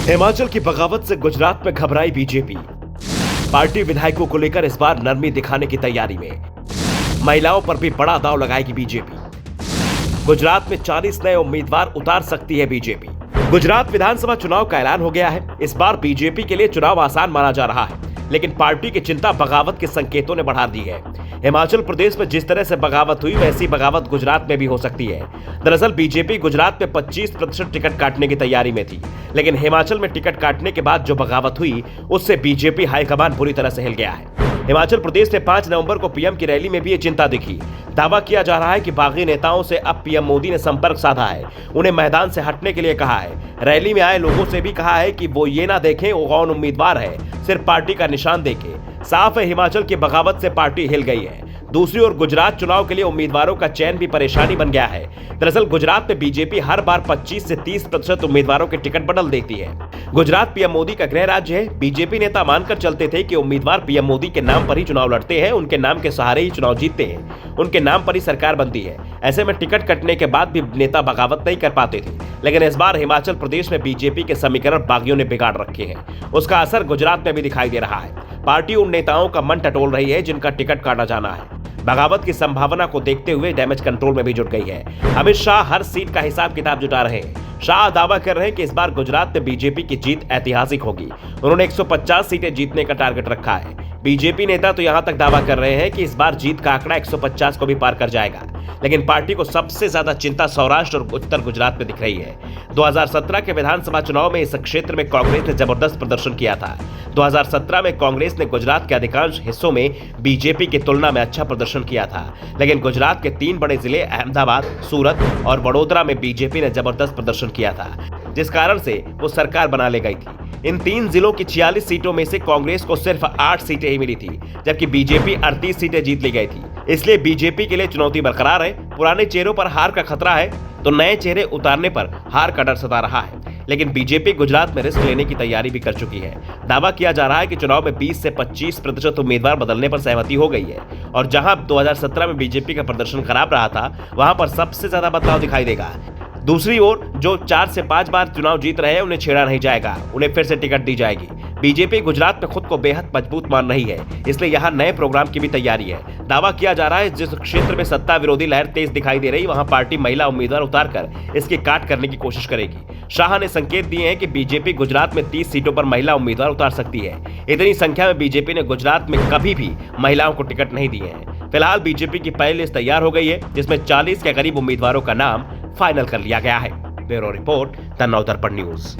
हिमाचल की बगावत से गुजरात में घबराई बीजेपी। पार्टी विधायकों को लेकर इस बार नरमी दिखाने की तैयारी में। महिलाओं पर भी बड़ा दांव लगाएगी बीजेपी। गुजरात में 40 नए उम्मीदवार उतार सकती है बीजेपी। गुजरात विधानसभा चुनाव का ऐलान हो गया है। इस बार बीजेपी के लिए चुनाव आसान माना जा रहा है, लेकिन पार्टी की चिंता बगावत के संकेतों ने बढ़ा दी है। हिमाचल प्रदेश में जिस तरह से बगावत हुई, वैसी बगावत गुजरात में भी हो सकती है। दरअसल बीजेपी गुजरात में 25% टिकट काटने की तैयारी में थी, लेकिन हिमाचल में टिकट काटने के बाद जो बगावत हुई, उससे बीजेपी हाईकमान बुरी तरह से हिल गया है। हिमाचल प्रदेश में 5 नवंबर को पीएम की रैली में भी ये चिंता दिखी। दावा किया जा रहा है कि बागी नेताओं से अब पीएम मोदी ने संपर्क साधा है, उन्हें मैदान से हटने के लिए कहा है। रैली में आए लोगों से भी कहा है कि वो ये ना देखें वो कौन उम्मीदवार है, सिर्फ पार्टी का निशान देखें। साफ है, हिमाचल की बगावत से पार्टी हिल गई है। दूसरी ओर गुजरात चुनाव के लिए उम्मीदवारों का चयन भी परेशानी बन गया है। दरअसल गुजरात में बीजेपी हर बार 25 से 30% उम्मीदवारों के टिकट बदल देती है। गुजरात पीएम मोदी का गृह राज्य है। बीजेपी नेता मानकर चलते थे कि उम्मीदवार पीएम मोदी के नाम पर ही चुनाव लड़ते हैं, उनके नाम के सहारे ही चुनाव जीतते हैं, उनके नाम पर ही सरकार बनती है। ऐसे में टिकट कटने के बाद भी नेता बगावत नहीं कर पाते थे, लेकिन इस बार हिमाचल प्रदेश में बीजेपी के समीकरण बागियों ने बिगाड़ रखे हैं। उसका असर गुजरात में भी दिखाई दे रहा है। पार्टी उन नेताओं का मन टटोल रही है जिनका टिकट काटा जाना है। बगावत की संभावना को देखते हुए डैमेज कंट्रोल में भी जुट गई है। अमित शाह हर सीट का हिसाब किताब जुटा रहे हैं। शाह दावा कर रहे हैं कि इस बार गुजरात में बीजेपी की जीत ऐतिहासिक होगी। उन्होंने 150 सीटें जीतने का टारगेट रखा है। बीजेपी नेता तो यहां तक दावा कर रहे हैं कि इस बार जीत का आंकड़ा 150 को भी पार कर जाएगा, लेकिन पार्टी को सबसे ज्यादा चिंता सौराष्ट्र और उत्तर गुजरात में दिख रही है। 2017 के विधानसभा चुनाव में इस क्षेत्र में कांग्रेस ने जबरदस्त प्रदर्शन किया था। 2017 में कांग्रेस ने गुजरात के अधिकांश हिस्सों में बीजेपी की तुलना में अच्छा प्रदर्शन किया था, लेकिन गुजरात के 3 बड़े जिले अहमदाबाद, सूरत और वडोदरा में बीजेपी ने जबरदस्त प्रदर्शन किया था, जिस कारण से वो सरकार बना ले गई थी। इन 3 जिलों की 46 सीटों में से कांग्रेस को सिर्फ 8 सीटें ही मिली थी, जबकि बीजेपी 38 सीटें जीत ली गई थी। इसलिए बीजेपी के लिए चुनौती बरकरार है। पुराने चेहरों पर हार का खतरा है, तो नए चेहरे उतारने पर हार का डर सता रहा है। लेकिन बीजेपी गुजरात में रिस्क लेने की तैयारी भी कर चुकी है। दावा किया जा रहा है कि चुनाव में 20 से 25% उम्मीदवार बदलने पर सहमति हो गई है, और जहां 2017 में बीजेपी का प्रदर्शन खराब रहा था, वहां पर सबसे ज्यादा बदलाव दिखाई देगा। दूसरी ओर जो 4 से 5 बार चुनाव जीत रहे हैं, उन्हें छेड़ा नहीं जाएगा, उन्हें फिर से टिकट दी जाएगी। बीजेपी गुजरात में खुद को बेहद मजबूत मान रही है, इसलिए यहां नए प्रोग्राम की भी तैयारी है। दावा किया जा रहा है जिस क्षेत्र में सत्ता विरोधी लहर तेज दिखाई दे रही, वहां पार्टी महिला उम्मीदवार उतारकर इसकी काट करने की कोशिश करेगी। शाह ने संकेत दिए हैं कि बीजेपी गुजरात में 30 सीटों पर महिला उम्मीदवार उतार सकती है। इतनी संख्या में बीजेपी ने गुजरात में कभी भी महिलाओं को टिकट नहीं दिए हैं। फिलहाल बीजेपी की पहली लिस्ट तैयार हो गई है, जिसमें 40 के करीब उम्मीदवारों का नाम फाइनल कर लिया गया है। Bureau report, the Navdarpan news.